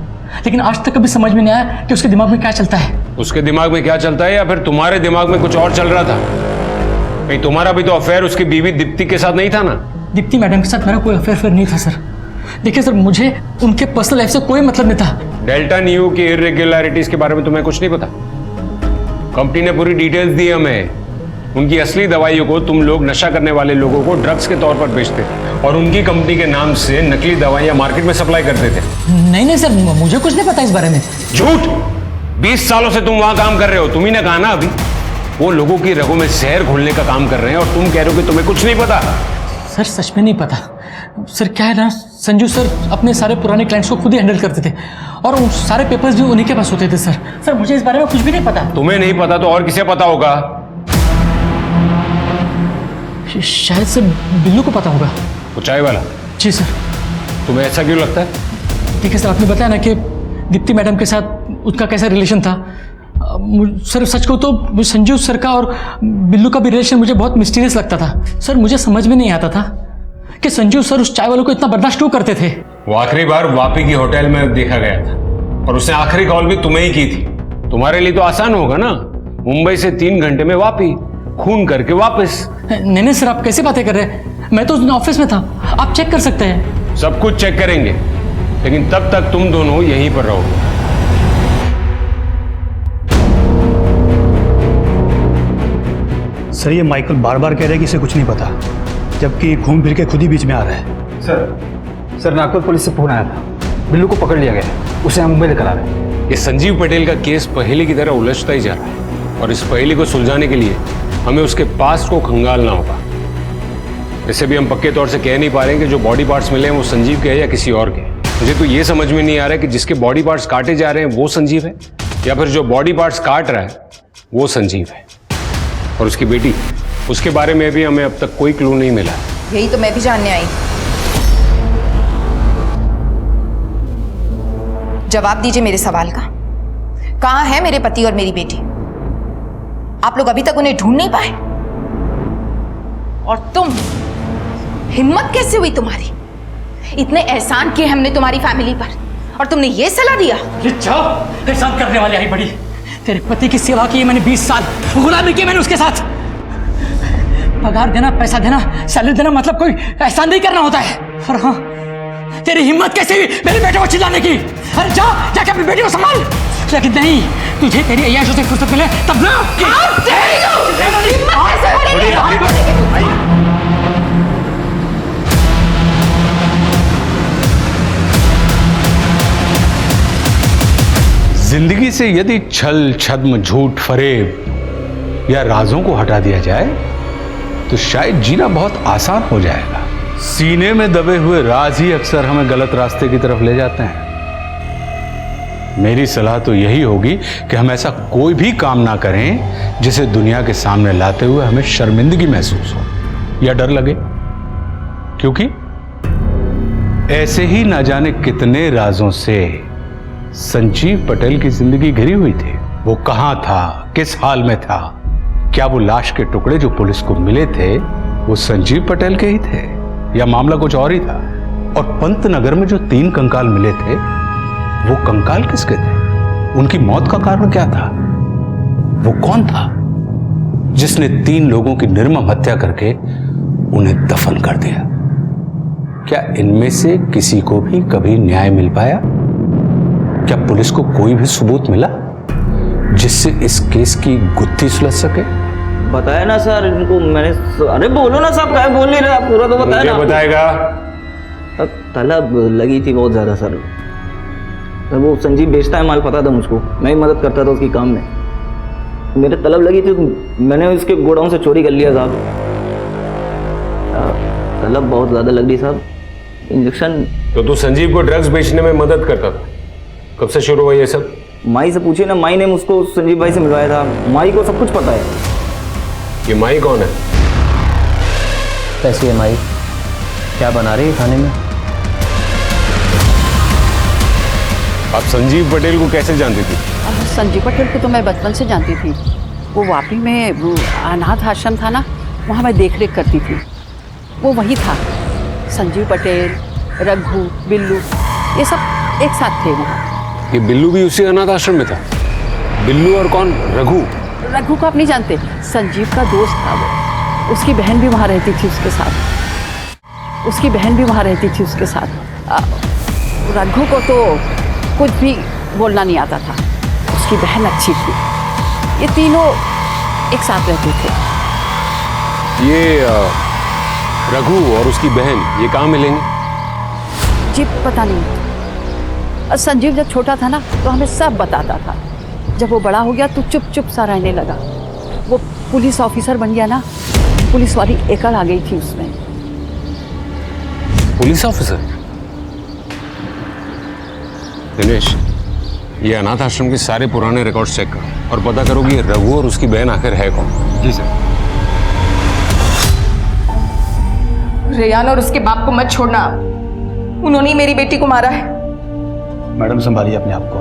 लेकिन आज तक कभी समझ में नहीं आया कि उसके दिमाग में क्या चलता है। उसके दिमाग में क्या चलता है या फिर तुम्हारे दिमाग में कुछ और चल रहा था? कहीं तुम्हारा भी तो अफेयर उसकी बीवी दीप्ति के साथ नहीं था ना? दीप्ति मैडम के साथ मेरा कोई अफेयर नहीं था सर। देखिए सर, मुझे उनके पर्सनल लाइफ से कोई मतलब नहीं था। डेल्टा न्यू की इरेगुलरिटीज के बारे में तुम्हें कुछ नहीं पता? कंपनी ने पूरी डिटेल्स दी हमें। उनकी असली दवाइयों को तुम लोग नशा करने वाले लोगों को ड्रग्स के तौर पर बेचते थे और उनकी कंपनी के नाम से नकली दवाइयां मार्केट में सप्लाई करते थे। नहीं सर, मुझे कुछ नहीं पता इस बारे में। झूठ! 20 सालों से तुम वहां काम कर रहे हो। तुम ही ने कहा ना अभी, वो लोगों की रगों में जहर घोलने का काम कर रहे हैं और तुम कह रहे हो कि तुम्हें कुछ नहीं पता। सर सच में नहीं पता। सर क्या है ना, संजू सर अपने सारे पुराने क्लाइंट्स को खुद ही हैंडल करते थे और उन सारे पेपर्स भी उन्हीं के पास होते थे। सर मुझे इस बारे में कुछ भी नहीं पता। तुम्हें नहीं पता तो और किसे पता होगा? शायद से बिल्लू को पता होगा। वो चाय वाला? जी सर। तुम्हें ऐसा क्यों लगता है? ठीक है सर, आपने बताया ना कि दीप्ति मैडम के साथ उसका कैसा रिलेशन था। सर सच कहूँ तो संजू सर का और बिल्लू का भी रिलेशन मुझे बहुत मिस्टीरियस लगता था। सर मुझे समझ में नहीं आता था कि संजू सर उस चाय वालों को इतना बर्दाश्त क्यों करते थे। वो आखिरी बार वापी की होटल में देखा गया था और उसने आखिरी कॉल भी तुम्हें ही की थी। तुम्हारे लिए तो आसान होगा ना, मुंबई से 3 घंटे में वापी, खून करके वापस। नहीं सर, आप कैसे बातें कर रहे हैं? मैं तो ऑफिस में था, आप चेक कर सकते हैं। सब कुछ चेक करेंगे, लेकिन तब तक तुम दोनों यहीं पर रहोगे। सर ये माइकल बार बार कह रहा है कि इसे कुछ नहीं पता, जबकि घूम फिर के खुद ही बीच में आ रहा है। सर नागपुर पुलिस से फोन आया था, बिल्लू को पकड़ लिया गया, उसे हम मुंबई लेकर आ रहे हैं। ये संजीव पटेल का केस पहेली की तरह उलझता ही जा रहा है और इस पहेली को सुलझाने के लिए हमें उसके पास्ट को खंगालना होगा। वैसे भी हम पक्के तौर से कह नहीं पा रहे हैं कि जो बॉडी पार्ट्स मिले हैं वो संजीव के हैं या किसी और के। मुझे तो ये समझ में नहीं आ रहा है कि जिसके बॉडी पार्ट्स काटे जा रहे हैं वो संजीव है या फिर जो बॉडी पार्ट्स काट रहा है वो संजीव है। और उसकी बेटी, उसके बारे में भी हमें अब तक कोई क्लू नहीं मिला। यही तो मैं भी जानने आई। जवाब दीजिए मेरे सवाल का। कहां है मेरे पति और मेरी बेटी? आप लोग अभी तक उन्हें ढूंढ नहीं पाए? और तुम, हिम्मत कैसे हुई तुम्हारी? इतने एहसान किए हमने तुम्हारी फैमिली पर और तुमने ये सलाह दिया? एहसान करने वाली आई बड़ी। तेरे पति की सेवा की मैंने 20 साल, गुलामी की मैंने उसके साथ। पगार देना, पैसा देना, सैलरी देना मतलब कोई एहसान नहीं करना होता है। और हाँ, तेरी हिम्मत कैसे हुई मेरे बेटे को चिल्लाने की? अरे जाके अपनी बेटी को संभाल। लेकिन नहीं, तुझे तेरी अय्याशों से फुर्सत मिले तब ना। जिंदगी से यदि छल, छद्म, झूठ, फरेब या राजों को हटा दिया जाए तो शायद जीना बहुत आसान हो जाएगा। सीने में दबे हुए राज ही अक्सर हमें गलत रास्ते की तरफ ले जाते हैं। मेरी सलाह तो यही होगी कि हम ऐसा कोई भी काम ना करें जिसे दुनिया के सामने लाते हुए हमें शर्मिंदगी महसूस हो या डर लगे, क्योंकि ऐसे ही ना जाने कितने राजों से संजीव पटेल की जिंदगी घिरी हुई थी। वो कहां था, किस हाल में था? क्या वो लाश के टुकड़े जो पुलिस को मिले थे वो संजीव पटेल के ही थे या मामला कुछ और ही था? और पंतनगर में जो 3 कंकाल मिले थे वो कंकाल किसके थे? उनकी मौत का कारण क्या था? वो कौन था जिसने 3 लोगों की निर्मम हत्या करके उन्हें दफन कर दिया? क्या इनमें से किसी को भी कभी न्याय मिल पाया? क्या पुलिस को कोई भी सबूत मिला जिससे इस केस की गुत्थी सुलझ सके? बताया ना सर इनको मैंने। अरे बोलो ना साहब, क्या बोल नहीं रहे आप, पूरा तो बताया ना। बताएगा। तलब लगी थी बहुत ज़्यादा सर। वो संजीव बेचता है माल, पता था मुझको, मैं ही मदद करता था उसकी काम में। मेरे तलब लगी थी, मैंने उसके गोडाउन से चोरी कर लिया साहब। तलब बहुत ज़्यादा लग रही साहब। इंजेक्शन। तो तू संजीव को ड्रग्स बेचने में मदद करता था, कब से शुरू हुआ ये सब? माई से पूछिए ना, माई ने मुझको संजीव भाई से मिलवाया था। माई को सब कुछ पता है। ये माई कौन है? कैसी है माई? क्या बना रही है खाने में? आप संजीव पटेल को कैसे जानती थी? संजीव पटेल को तो मैं बचपन से जानती थी। वो वापी में वो अनाथ आश्रम था ना, वहाँ मैं देख रेख करती थी। वो वही था। संजीव पटेल, रघु, बिल्लू, ये सब एक साथ थे वहाँ। ये बिल्लू भी उसी अनाथ आश्रम में था? बिल्लू और कौन? रघु? रघु को आप नहीं जानते, संजीव का दोस्त था वो। उसकी बहन भी वहाँ रहती थी उसके साथ। उसकी बहन भी वहाँ रहती थी उसके साथ। रघु को तो कुछ भी बोलना नहीं आता था। उसकी बहन अच्छी थी। ये तीनों एक साथ रहते थे। ये रघु और उसकी बहन ये कहाँ मिलेंगे? जी पता नहीं। संजीव जब छोटा था ना तो हमें सब बताता था। जब वो बड़ा हो गया तो चुप चुप सा रहने लगा। वो पुलिस ऑफिसर बन गया ना, पुलिस वाली एकड़ आ गई थी उसमें। Police officer? दिनेश, ये अनाथ आश्रम के सारे पुराने रिकॉर्ड्स चेक करो और पता करो कि रघु और उसकी बहन आखिर है कौन। जी सर। रेयान और उसके बाप को मत छोड़ना, उन्होंने ही मेरी बेटी को मारा है। मैडम संभालिए अपने आप को।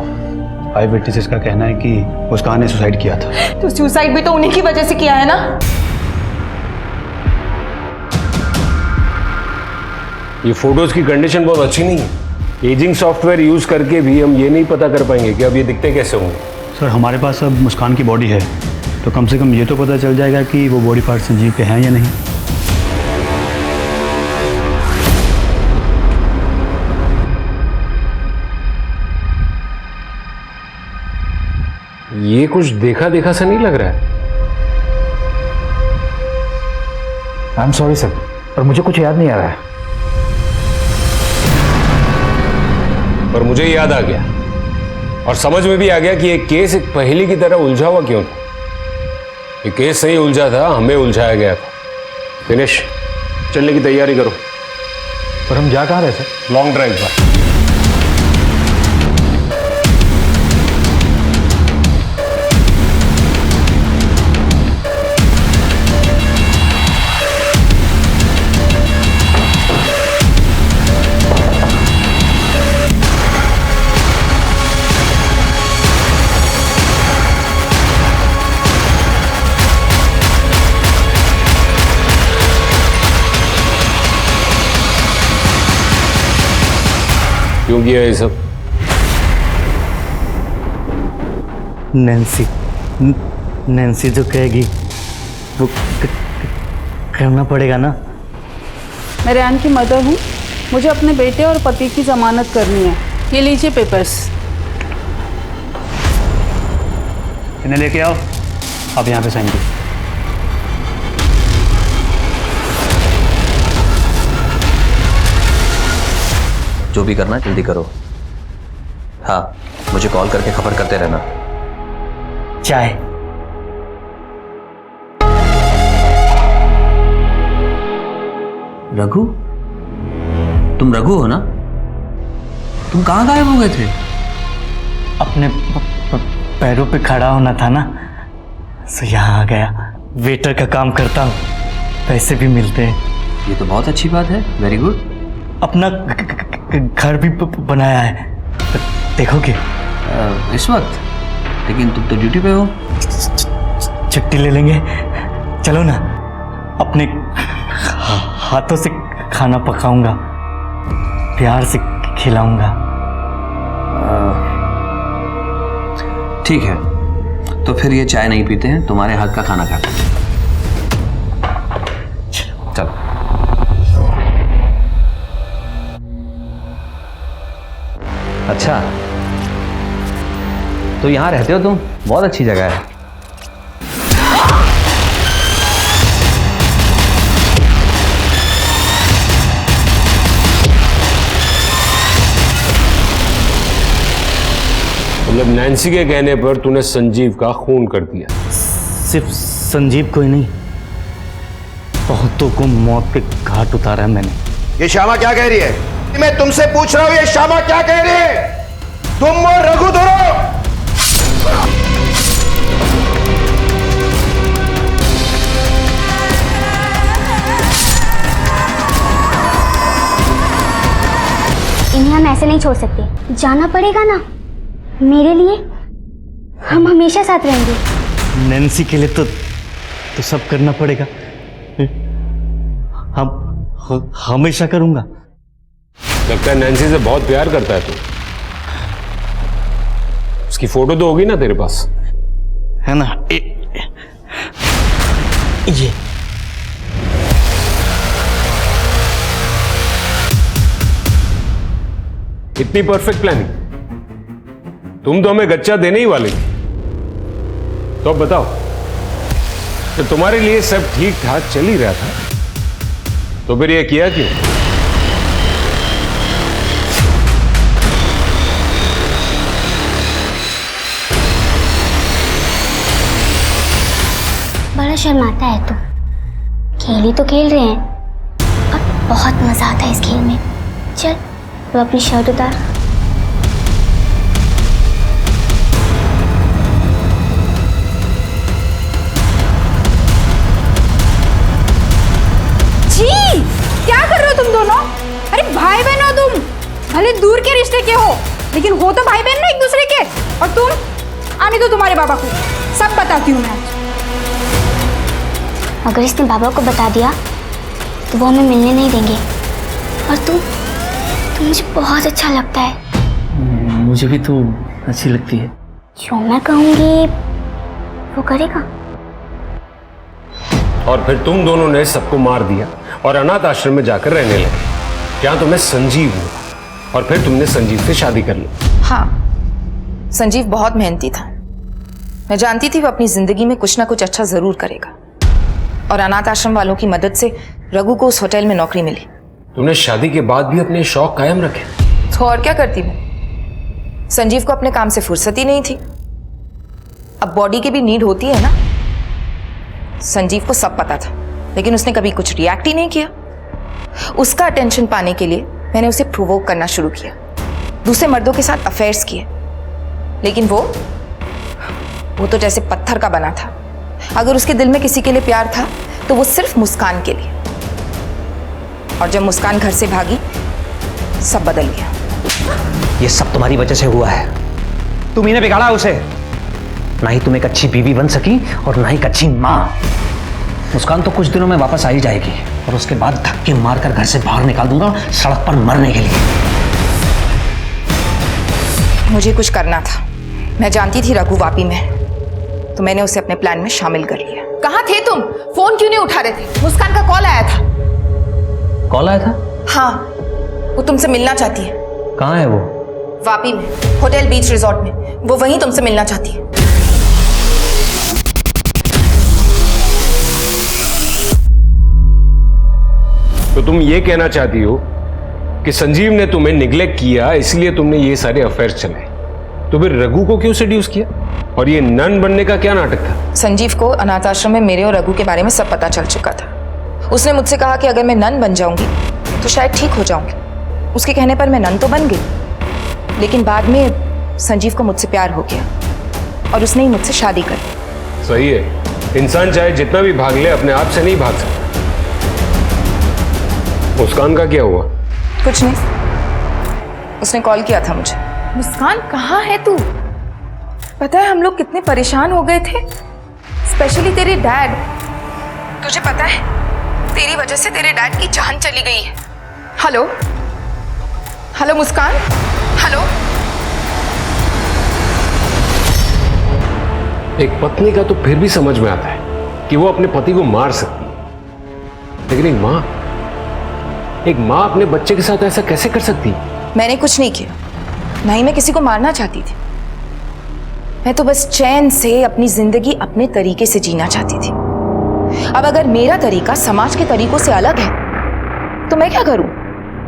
आई विटनेसेस का कहना है कि मुस्कान ने सुसाइड किया था। तो सुसाइड भी तो उन्हीं की वजह से किया है ना। ये फोटोज की कंडीशन बहुत अच्छी नहीं है। एजिंग सॉफ्टवेयर यूज करके भी हम ये नहीं पता कर पाएंगे कि अब ये दिखते कैसे होंगे। सर हमारे पास अब मुस्कान की बॉडी है, तो कम से कम ये तो पता चल जाएगा कि वो बॉडी पार्ट संजीव के हैं या नहीं। ये कुछ देखा देखा सा नहीं लग रहा है। आई एम सॉरी सर, पर मुझे कुछ याद नहीं आ रहा है। पर मुझे याद आ गया और समझ में भी आ गया कि ये केस एक पहेली की तरह उलझा हुआ क्यों था। ये केस नहीं उलझा था, हमें उलझाया गया था। दिनेश, चलने की तैयारी करो। पर हम जा कहाँ रहे सर? लॉन्ग ड्राइव पर। क्यों किया ये सब? नैन्सी जो कहेगी वो करना पड़ेगा ना। मैं रेयान की मदर हूँ। मुझे अपने बेटे और पति की जमानत करनी है। ये लीजिए पेपर्स। इन्हें लेके आओ, आप यहाँ पे साइन कीजिए। जो भी करना है जल्दी करो। हाँ, मुझे कॉल करके खबर करते रहना। चाय। रघु, तुम रघु हो ना? तुम कहाँ गायब हो गए थे? अपने पैरों पे खड़ा होना था ना, तो यहाँ आ गया। वेटर का काम करता हूँ, पैसे भी मिलते हैं। ये तो बहुत अच्छी बात है। Very good. अपना घर भी बनाया है, देखोगे? इस वक्त? लेकिन तुम तो ड्यूटी पे हो। छुट्टी ले लेंगे, चलो ना। अपने हाथों से खाना पकाऊंगा, प्यार से खिलाऊंगा। ठीक है, तो फिर ये चाय नहीं पीते हैं, तुम्हारे हाथ का खाना खाते हैं। चलो। अच्छा, तो यहाँ रहते हो तुम? बहुत अच्छी जगह है। मतलब नैन्सी के कहने पर तूने संजीव का खून कर दिया? सिर्फ संजीव को ही नहीं, बहुतों को मौत के घाट उतारा है मैंने। ये श्यामा क्या कह रही है? मैं तुमसे पूछ रहा हूं, ये श्यामा क्या कह रही है? तुम और रघु दोनों इन्हें हम ऐसे नहीं छोड़ सकते, जाना पड़ेगा ना मेरे लिए। हम हमेशा साथ रहेंगे। नैन्सी के लिए तो सब करना पड़ेगा। हम हमेशा करूंगा। लगता है नैन्सी से बहुत प्यार करता है तू। उसकी फोटो तो होगी ना तेरे पास, है ना? ये इतनी परफेक्ट प्लानिंग, तुम तो हमें गच्चा देने ही वाले थे। तो अब बताओ, तो तुम्हारे लिए सब ठीक ठाक चल ही रहा था, तो फिर ये किया क्यों? बड़ा शर्माता है तू। खेल ही तो खेल रहे हैं और बहुत मजा आता है इस खेल में। चल तो अपनी शर्ट उतार। जी क्या कर रहे हो तुम दोनों? अरे भाई बहन हो तुम, भले दूर के रिश्ते के हो लेकिन हो तो भाई बहन ना एक दूसरे के। और तुम आने दो तुम्हारे बाबा को, सब बताती हूँ मैं। अगर इसने बाबा को बता दिया तो वो हमें मिलने नहीं देंगे। और तू मुझे बहुत अच्छा लगता है। मुझे भी तो अच्छी लगती है। जो मैं कहूँगी वो करेगा। और फिर तुम दोनों ने सबको मार दिया और अनाथ आश्रम में जाकर रहने लगे। क्या तुम्हें संजीव हुआ और फिर तुमने संजीव से शादी कर ली? हाँ, संजीव बहुत मेहनती था। मैं जानती थी वो अपनी जिंदगी में कुछ ना कुछ अच्छा जरूर करेगा। और अनाथ आश्रम वालों की मदद से रघु को उस होटल में नौकरी मिली। तुमने शादी के बाद भी अपने शौक कायम रखे? तो और क्या करती मैं? संजीव को अपने काम से फुर्सत ही नहीं थी। अब बॉडी की भी नीड होती है ना। संजीव को सब पता था लेकिन उसने कभी कुछ रिएक्ट ही नहीं किया। उसका अटेंशन पाने के लिए मैंने उसे प्रोवोक करना शुरू किया, दूसरे मर्दों के साथ अफेयर्स किए। लेकिन वो तो जैसे पत्थर का बना था। अगर उसके दिल में किसी के लिए प्यार था तो वो सिर्फ मुस्कान के लिए। और जब मुस्कान घर से भागी सब बदल गया। ये सब तुम्हारी वजह से हुआ है। तुम ही ने बिगाड़ा उसे। ना ही तुम एक अच्छी बीवी बन सकी और ना ही एक अच्छी मां। मुस्कान तो कुछ दिनों में वापस आ ही जाएगी और उसके बाद धक्के मारकर घर से बाहर निकाल दूंगा, सड़क पर मरने के लिए। मुझे कुछ करना था। मैं जानती थी रघु वापी में, तो मैंने उसे अपने प्लान में शामिल कर लिया। कहाँ थे तुम? फोन क्यों नहीं उठा रहे थे? मुस्कान का कॉल आया था। कॉल आया था? हाँ, वो तुमसे मिलना चाहती है। कहाँ है वो? वापी में, होटल बीच रिजॉर्ट में। वो वहीं तुमसे मिलना चाहती है। तो तुम ये कहना चाहती हो कि संजीव ने तुम्हें निग्लेक्ट किया इसलिए तुमने ये सारे अफेयर्स चलाए। तो फिर रघु को क्यों सेड्यूस किया? और ये नन बनने का क्या नाटक था? संजीव को अनाथ आश्रम में मेरे और रघु के बारे में सब पता चल चुका था। उसने मुझसे कहा कि अगर मैं नन बन जाऊंगी तो शायद ठीक हो जाऊंगी। उसके कहने पर मैं नन तो बन गई, लेकिन बाद में संजीव को मुझसे प्यार हो गया और उसने ही मुझसे शादी कर ली। सही है, इंसान चाहे जितना भी भाग ले अपने आप से नहीं भाग सकता। मुस्कान का क्या हुआ? कुछ नहीं, उसने कॉल किया था मुझे। मुस्कान कहाँ है तू? पता है हम लोग कितने परेशान हो गए थे, स्पेशली तेरे डैड। तुझे पता है तेरी वजह से तेरे डैड की जान चली गई है। हेलो हेलो मुस्कान, हेलो। एक पत्नी का तो फिर भी समझ में आता है कि वो अपने पति को मार सकती है, लेकिन एक माँ अपने बच्चे के साथ ऐसा कैसे कर सकती है? मैंने कुछ नहीं किया, ना ही मैं किसी को मारना चाहती थी। मैं तो बस चैन से अपनी जिंदगी अपने तरीके से जीना चाहती थी। अब अगर मेरा तरीका समाज के तरीकों से अलग है तो मैं क्या करूं?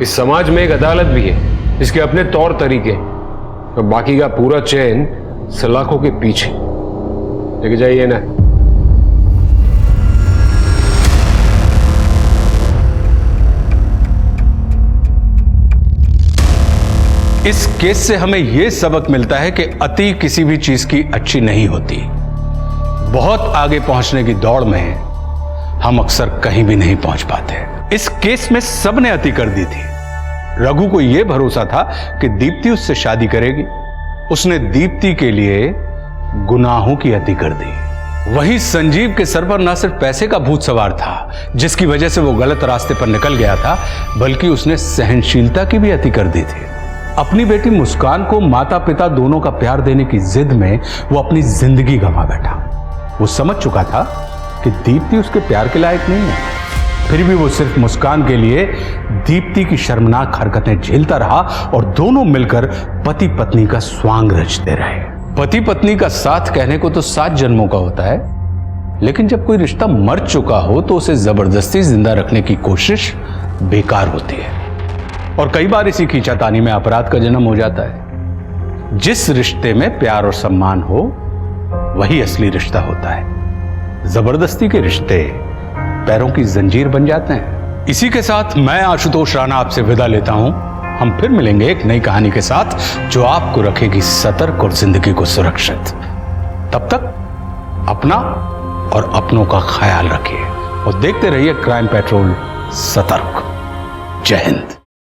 इस समाज में एक अदालत भी है, इसके अपने तौर तरीके। तो बाकी का पूरा चैन सलाखों के पीछे लेके जाइए ना। इस केस से हमें यह सबक मिलता है कि अति किसी भी चीज की अच्छी नहीं होती। बहुत आगे पहुंचने की दौड़ में हम अक्सर कहीं भी नहीं पहुंच पाते। इस केस में सबने अति कर दी थी। रघु को यह भरोसा था कि दीप्ति उससे शादी करेगी। उसने दीप्ति के लिए गुनाहों की अति कर दी। वही संजीव के सर पर न सिर्फ पैसे का भूत सवार था, जिसकी वजह से वो गलत रास्ते पर निकल गया था, बल्कि उसने सहनशीलता की भी अति कर दी थी। अपनी बेटी मुस्कान को माता पिता दोनों का प्यार देने की जिद में वो अपनी जिंदगी गंवा बैठा। वो समझ चुका था कि दीप्ति उसके प्यार के लायक नहीं है, फिर भी वो सिर्फ मुस्कान के लिए दीप्ति की शर्मनाक हरकतें झेलता रहा और दोनों मिलकर पति पत्नी का स्वांग रचते रहे। पति पत्नी का साथ कहने को तो 7 जन्मों का होता है, लेकिन जब कोई रिश्ता मर चुका हो तो उसे जबरदस्ती जिंदा रखने की कोशिश बेकार होती है। और कई बार इसी खींचातानी में अपराध का जन्म हो जाता है। जिस रिश्ते में प्यार और सम्मान हो वही असली रिश्ता होता है। जबरदस्ती के रिश्ते पैरों की जंजीर बन जाते हैं। इसी के साथ मैं आशुतोष राणा आपसे विदा लेता हूं। हम फिर मिलेंगे एक नई कहानी के साथ जो आपको रखेगी सतर्क और जिंदगी को सुरक्षित। तब तक अपना और अपनों का ख्याल रखिए और देखते रहिए क्राइम पेट्रोल सतर्क। जय हिंद।